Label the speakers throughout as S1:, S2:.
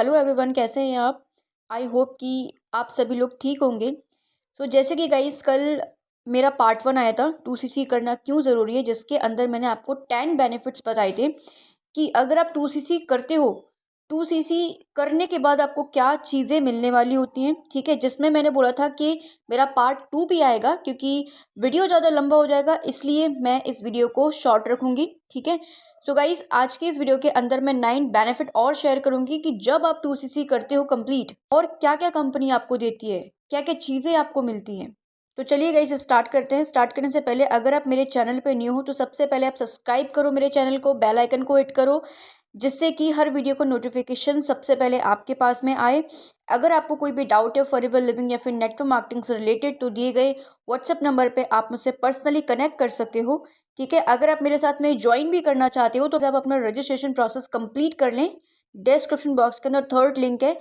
S1: Hello everyone, कैसे हैं आप। आई होप कि आप सभी लोग ठीक होंगे। तो जैसे कि गाइस कल मेरा पार्ट 1 आया था 2cc करना क्यों ज़रूरी है, जिसके अंदर मैंने आपको 10 बेनिफिट्स बताए थे कि अगर आप 2cc करते हो, 2cc करने के बाद आपको क्या चीज़ें मिलने वाली होती हैं। ठीक है, जिसमें मैंने बोला था कि मेरा पार्ट 2 भी आएगा, क्योंकि वीडियो ज़्यादा लंबा हो जाएगा इसलिए मैं इस वीडियो को शॉर्ट रखूँगी। ठीक है, सो गाइस आज के इस वीडियो के अंदर मैं 9 बेनिफिट और शेयर करूंगी कि जब आप 2cc करते हो कंप्लीट, और क्या क्या कंपनी आपको देती है, क्या क्या चीज़ें आपको मिलती हैं। तो चलिए गाइस स्टार्ट करते हैं। स्टार्ट करने से पहले अगर आप मेरे चैनल पे न्यू हो तो सबसे पहले आप सब्सक्राइब करो मेरे चैनल को, बेल आइकन को हिट करो, जिससे कि हर वीडियो को नोटिफिकेशन सबसे पहले आपके पास में आए। अगर आपको कोई भी डाउट है फॉरएवर लिविंग या फिर नेटवर्क मार्केटिंग से रिलेटेड तो दिए गए व्हाट्सएप नंबर पे आप मुझसे पर्सनली कनेक्ट कर सकते हो। ठीक है, अगर आप मेरे साथ में ज्वाइन भी करना चाहते हो तो आप अपना रजिस्ट्रेशन प्रोसेस कंप्लीट कर लें। डिस्क्रिप्शन बॉक्स के अंदर थर्ड लिंक है,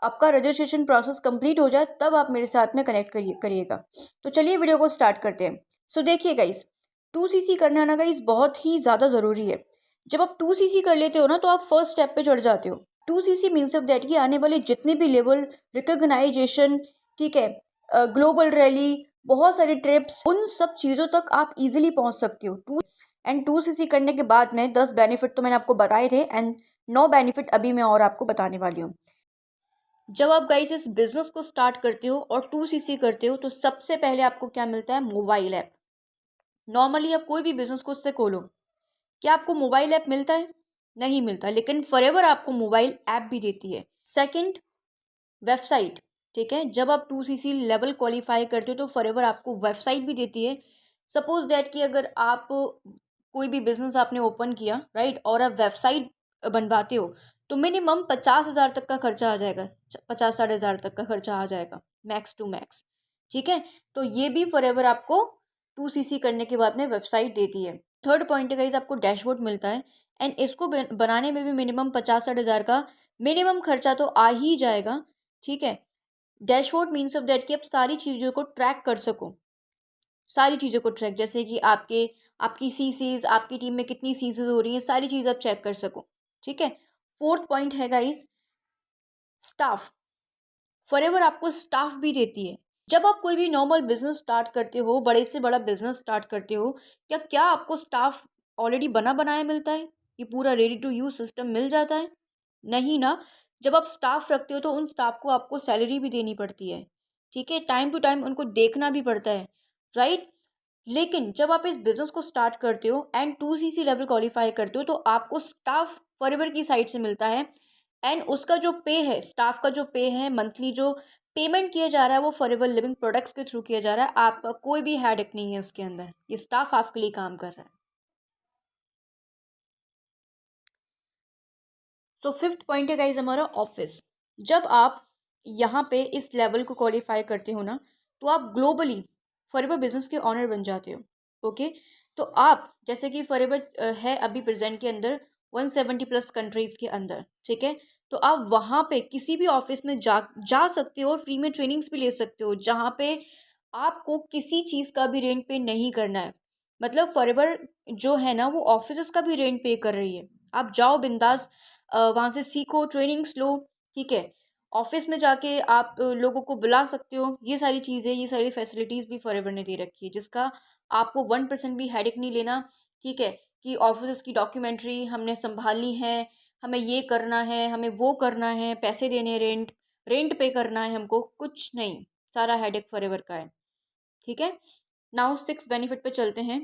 S1: आपका रजिस्ट्रेशन प्रोसेस कंप्लीट हो जाए तब आप मेरे साथ में कनेक्ट करिएगा। तो चलिए वीडियो को स्टार्ट करते हैं। सो देखिए गाइस, 2cc करना ना गाइस बहुत ही ज़्यादा ज़रूरी है। जब आप 2cc कर लेते हो ना तो आप फर्स्ट स्टेप पे चढ़ जाते हो। 2cc मीन्स ऑफ दैट कि आने वाले जितने भी लेवल, रिकॉग्नाइजेशन, ठीक है, ग्लोबल रैली, बहुत सारी ट्रिप्स, उन सब चीज़ों तक आप इजीली पहुंच सकते हो। 2cc करने के बाद में 10 बेनिफिट तो मैंने आपको बताए थे, एंड 9 बेनिफिट अभी मैं और आपको बताने वाली हूँ। जब आप गाइस इस बिजनेस को स्टार्ट करते हो और 2cc करते हो तो सबसे पहले आपको क्या मिलता है? Mobile app. नॉर्मली आप कोई भी बिजनेस को उससे खोलो, क्या आपको मोबाइल ऐप मिलता है? नहीं मिलता, लेकिन फॉरएवर आपको मोबाइल ऐप भी देती है। Second, website. ठीक है, जब आप 2cc लेवल क्वालिफाई करते हो तो फॉरएवर आपको वेबसाइट भी देती है। सपोज दैट कि अगर आप कोई भी बिजनेस आपने ओपन किया, राइट, और आप वेबसाइट बनवाते हो तो मिनिमम 50,000 तक का खर्चा आ जाएगा, 50-60,000 तक का खर्चा आ जाएगा, मैक्स टू मैक्स। ठीक है, तो ये भी फॉरएवर आपको 2cc करने के बाद में वेबसाइट देती है। थर्ड पॉइंट है गाइस, आपको डैशबोर्ड मिलता है, एंड इसको बनाने में भी मिनिमम 50-60,000 का मिनिमम खर्चा तो आ ही जाएगा। ठीक है, डैशबोर्ड मीन्स ऑफ दैट कि आप सारी चीज़ों को ट्रैक कर सको, सारी चीज़ों को ट्रैक, जैसे कि आपकी सीसीज, आपकी टीम में कितनी सीसीज हो रही हैं, सारी चीज़ आप चेक कर सको। ठीक है, फोर्थ पॉइंट है गाइस, स्टाफ। फॉरएवर आपको स्टाफ भी देती है। जब आप कोई भी नॉर्मल बिजनेस स्टार्ट करते हो, बड़े से बड़ा बिजनेस स्टार्ट करते हो, क्या आपको स्टाफ ऑलरेडी बना बनाया मिलता है? ये पूरा रेडी टू यूज सिस्टम मिल जाता है? नहीं ना। जब आप स्टाफ रखते हो तो उन स्टाफ को आपको सैलरी भी देनी पड़ती है। ठीक है, टाइम टू टाइम उनको देखना भी पड़ता है, राइट। लेकिन जब आप इस बिजनेस को स्टार्ट करते हो एंड 2cc लेवल क्वालिफाई करते हो तो आपको स्टाफ फॉरएवर की साइड से मिलता है, एंड उसका जो पे है, स्टाफ का जो पे है, मंथली जो पेमेंट किया जा रहा है वो फॉरएवर लिविंग प्रोडक्ट्स के थ्रू किया जा रहा है। आपका कोई भी हेडेक नहीं है इसके अंदर, ये स्टाफ आपके लिए काम कर रहा है। सो फिफ्थ पॉइंट है गाइज हमारा ऑफिस। जब आप यहाँ पे इस लेवल को क्वालिफाई करते हो ना तो आप ग्लोबली फॉरएवर बिजनेस के ऑनर बन जाते हो। ओके, तो आप जैसे कि फॉरएवर है अभी प्रेजेंट के अंदर 170 प्लस कंट्रीज के अंदर। ठीक है, तो आप वहाँ पे किसी भी ऑफिस में जा सकते हो और फ्री में ट्रेनिंग्स भी ले सकते हो, जहाँ पे आपको किसी चीज़ का भी रेंट पे नहीं करना है। मतलब फॉरएवर जो है ना वो ऑफिस का भी रेंट पे कर रही है। आप जाओ बिंदास, वहाँ से सीखो, ट्रेनिंग्स लो। ठीक है, ऑफिस में जाके आप लोगों को बुला सकते हो। ये सारी चीज़ें, ये सारी फैसिलिटीज़ भी फॉरएवर ने दे रखी है, जिसका आपको 1% भी हेडेक नहीं लेना। ठीक है, कि ऑफिस की डॉक्यूमेंट्री हमने संभालनी है, हमें ये करना है, हमें वो करना है, पैसे देने हैं, रेंट रेंट पे करना है, हमको कुछ नहीं, सारा हेडेक फॉरएवर का है। ठीक है, नाउ 6 बेनिफिट पे चलते हैं।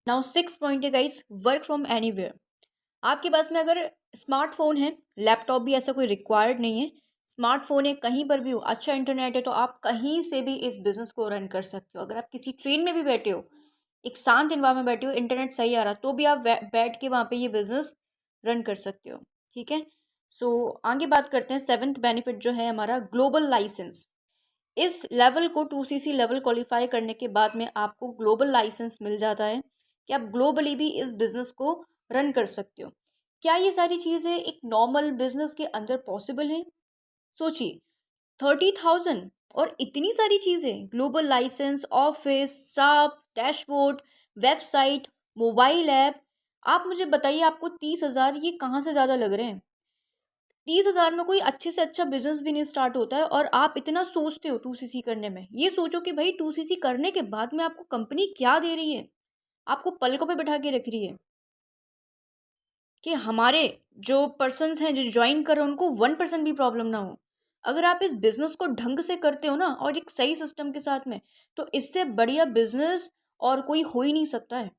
S1: नाउ 6 पॉइंट है गाइस, वर्क फ्रॉम एनीवेयर। आपके पास में अगर स्मार्टफोन है, लैपटॉप भी ऐसा कोई रिक्वायर्ड नहीं है, स्मार्टफोन है, कहीं पर भी हो, अच्छा इंटरनेट है, तो आप कहीं से भी इस बिज़नेस को रन कर सकते हो। अगर आप किसी ट्रेन में भी बैठे हो, एक शांत इन्वायरमेंट में बैठे हो, इंटरनेट सही आ रहा, तो भी आप बैठ के वहाँ पे ये बिज़नेस रन कर सकते हो। ठीक है, सो आगे बात करते हैं। सेवन्थ बेनिफिट जो है हमारा, ग्लोबल लाइसेंस। इस लेवल को 2cc लेवल क्वालिफाई करने के बाद में आपको ग्लोबल लाइसेंस मिल जाता है कि आप ग्लोबली भी इस बिज़नेस को रन कर सकते हो। क्या ये सारी चीज़ें एक नॉर्मल बिजनेस के अंदर पॉसिबल हैं? सोचिए, 30,000 और इतनी सारी चीज़ें, global licence, office, staff, dashboard, website, mobile app. आप मुझे बताइए, आपको 30,000 ये कहाँ से ज़्यादा लग रहे हैं? 30,000 में कोई अच्छे से अच्छा बिजनेस भी नहीं स्टार्ट होता है, और आप इतना सोचते हो 2cc करने में। ये सोचो कि भाई 2cc करने के बाद में आपको कंपनी क्या दे रही है, आपको पलकों पे बैठा के रख रही है कि हमारे जो पर्सन्स हैं जो ज्वाइन कर रहे हैं उनको 1% भी प्रॉब्लम ना हो। अगर आप इस बिजनेस को ढंग से करते हो ना, और एक सही सिस्टम के साथ में, तो इससे बढ़िया बिजनेस और कोई हो ही नहीं सकता है।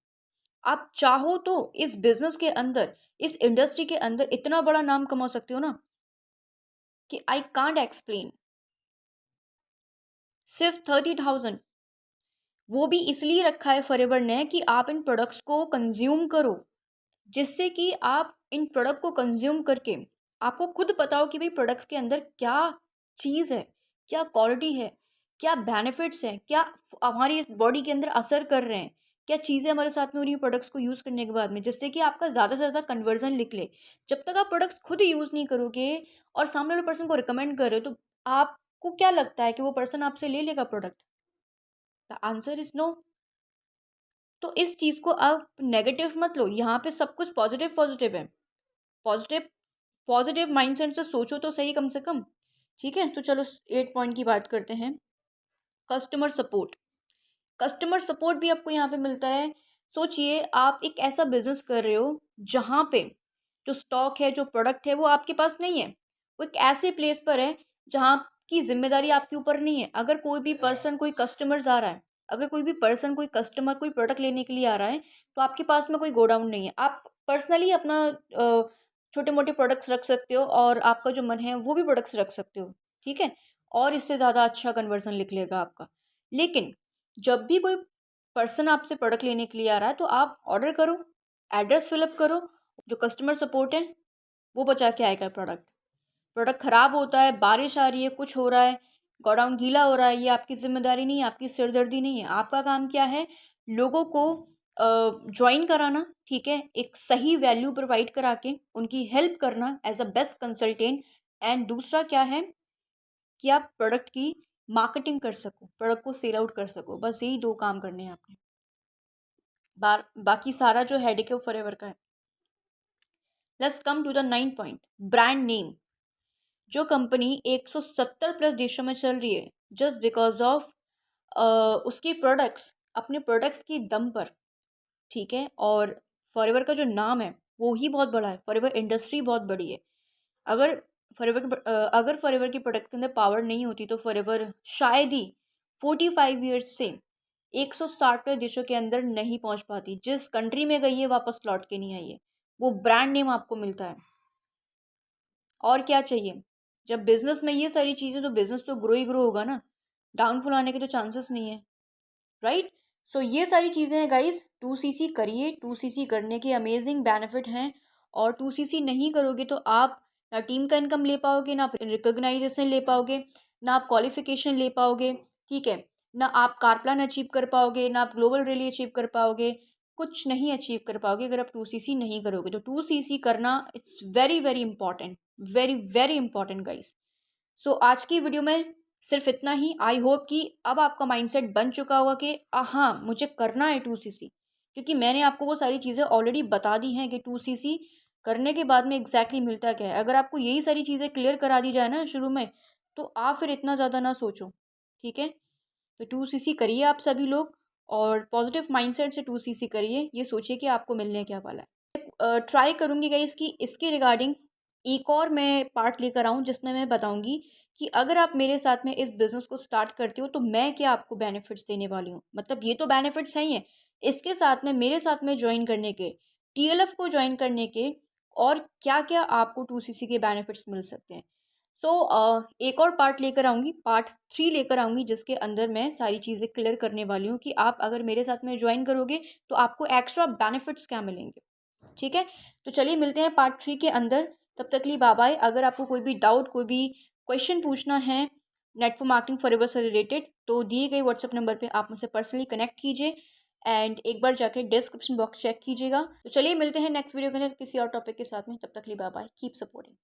S1: आप चाहो तो इस बिजनेस के अंदर, इस इंडस्ट्री के अंदर इतना बड़ा नाम कमा सकते हो ना कि आई कांट एक्सप्लेन। सिर्फ 30,000, वो भी इसलिए रखा है फॉरएवर ने कि आप इन प्रोडक्ट्स को कंज्यूम करो, जिससे कि आप इन प्रोडक्ट को कंज्यूम करके आपको खुद पता हो कि भाई प्रोडक्ट्स के अंदर क्या चीज़ है, क्या क्वालिटी है, क्या बेनिफिट्स हैं, क्या हमारी बॉडी के अंदर असर कर रहे हैं, क्या चीज़ें हमारे साथ में हो रही हैं प्रोडक्ट्स को यूज़ करने के बाद में, जिससे कि आपका ज़्यादा से ज़्यादा कन्वर्जन निकले। जब तक आप प्रोडक्ट्स खुद यूज़ नहीं करोगे और सामने वाले पर्सन को रिकमेंड कर रहे हो, तो आपको क्या लगता है कि वो पर्सन आपसे ले लेगा product? The answer is no. तो इस चीज़ को आप नेगेटिव मत लो, यहाँ पे सब कुछ पॉजिटिव पॉजिटिव है। पॉजिटिव पॉजिटिव माइंडसेट से सोचो तो सही कम से कम। ठीक है, तो चलो 8 पॉइंट की बात करते हैं। Customer support. कस्टमर सपोर्ट भी आपको यहाँ पे मिलता है। सोचिए आप एक ऐसा बिजनेस कर रहे हो जहाँ पे जो स्टॉक है, जो प्रोडक्ट है, वो आपके पास नहीं है। वो एक ऐसे प्लेस पर है जहाँ की जिम्मेदारी आपके ऊपर नहीं है। अगर कोई भी पर्सन, कोई कस्टमर्स आ रहा है, अगर कोई भी पर्सन, कोई कस्टमर कोई प्रोडक्ट लेने के लिए आ रहा है, तो आपके पास में कोई गोडाउन नहीं है। आप पर्सनली अपना छोटे मोटे प्रोडक्ट्स रख सकते हो, और आपका जो मन है वो भी प्रोडक्ट्स रख सकते हो। ठीक है, और इससे ज़्यादा अच्छा कन्वर्जन निकलेगा आपका। लेकिन जब भी कोई पर्सन आपसे प्रोडक्ट लेने के लिए आ रहा है, तो आप ऑर्डर करो, एड्रेस फिलअप करो, जो कस्टमर सपोर्ट है वो बचा के आएगा प्रोडक्ट। प्रोडक्ट ख़राब होता है, बारिश आ रही है, कुछ हो रहा है, गोडाउन गीला हो रहा है, ये आपकी जिम्मेदारी नहीं है, आपकी सिरदर्दी नहीं है। आपका काम क्या है? लोगों को ज्वाइन कराना, ठीक है, एक सही वैल्यू प्रोवाइड करा के उनकी हेल्प करना as a best consultant. And दूसरा क्या है कि आप प्रोडक्ट की मार्केटिंग कर सको, प्रोडक्ट को सेल आउट कर सको। बस यही 2 काम करने हैं आपने। बाकी सारा जो हेडेक है वो फॉरएवर का है। Let's come to the 9 point, brand name. जो कंपनी 170 प्लस देशों में चल रही है जस्ट बिकॉज ऑफ उसके प्रोडक्ट्स, अपने प्रोडक्ट्स की दम पर, ठीक है, और फॉरएवर का जो नाम है वो ही बहुत बड़ा है, फॉरएवर इंडस्ट्री बहुत बड़ी है। अगर अगर फॉरएवर की प्रोडक्ट के अंदर पावर नहीं होती तो फॉरएवर शायद ही 45 ईयर्स से 160 देशों के अंदर नहीं पहुंच पाती। जिस कंट्री में गई है वापस लौट के नहीं आई है। वो ब्रांड नेम आपको मिलता है, और क्या चाहिए? जब बिजनेस में ये सारी चीज़ें, तो बिजनेस तो ग्रो ही ग्रो होगा ना, डाउनफॉल आने के तो चांसेस नहीं है, राइट? सो ये सारी चीज़ें हैं गाइज। 2cc करिए, 2cc करने के अमेजिंग बेनिफिट हैं। और 2cc नहीं करोगे तो आप ना टीम का इनकम ले पाओगे, ना आप रिकॉग्नाइजेशन ले पाओगे, ना आप क्वालिफिकेशन ले पाओगे, ठीक है, ना आप कारप्लान अचीव कर पाओगे, ना आप ग्लोबल रैली अचीव कर पाओगे। कुछ नहीं अचीव कर पाओगे अगर आप 2cc नहीं करोगे। तो 2cc करना it's very very important, very very important guys. So आज की वीडियो में सिर्फ इतना ही। आई होप कि अब आपका माइंडसेट बन चुका होगा कि हाँ मुझे करना है 2cc, क्योंकि मैंने आपको वो सारी चीज़ें ऑलरेडी बता दी हैं कि 2cc करने के बाद में एग्जैक्टली मिलता क्या है। अगर आपको यही सारी चीज़ें क्लियर करा दी जाए ना शुरू में, तो आप फिर इतना ज़्यादा ना सोचो, ठीक है। तो 2cc करिए आप सभी लोग, और पॉजिटिव माइंडसेट से 2cc करिए। ये सोचिए कि आपको मिलने क्या वाला है। ट्राई करूँगी गाइस कि इसके रिगार्डिंग एक और मैं पार्ट लेकर आऊँ, जिसमें मैं बताऊँगी कि अगर आप मेरे साथ में इस बिज़नेस को स्टार्ट करते हो तो मैं क्या आपको बेनिफिट्स देने वाली हूँ। मतलब ये तो बेनिफिट्स हैं ही हैं, इसके साथ में मेरे साथ में ज्वाइन करने के, टीएलएफ को ज्वाइन करने के, और क्या क्या आपको 2cc के बेनिफिट्स मिल सकते हैं। सो एक और पार्ट लेकर आऊँगी, पार्ट 3 लेकर आऊँगी, जिसके अंदर मैं सारी चीज़ें क्लियर करने वाली हूँ कि आप अगर मेरे साथ में ज्वाइन करोगे तो आपको एक्स्ट्रा बेनिफिट्स क्या मिलेंगे, ठीक है। तो चलिए मिलते हैं पार्ट 3 के अंदर। तब तक के लिए बाय बाय। अगर आपको कोई भी डाउट, कोई भी क्वेश्चन पूछना है नेटवर्क मार्केटिंग फॉरएवर से रिलेटेड, तो दिए गए व्हाट्सएप नंबर पे आप मुझसे पर्सनली कनेक्ट कीजिए, एंड एक बार जाके डिस्क्रिप्शन बॉक्स चेक कीजिएगा। तो चलिए मिलते हैं नेक्स्ट वीडियो के अंदर किसी और टॉपिक के साथ में। तब तक के लिए बाय बाय, कीप सपोर्टिंग।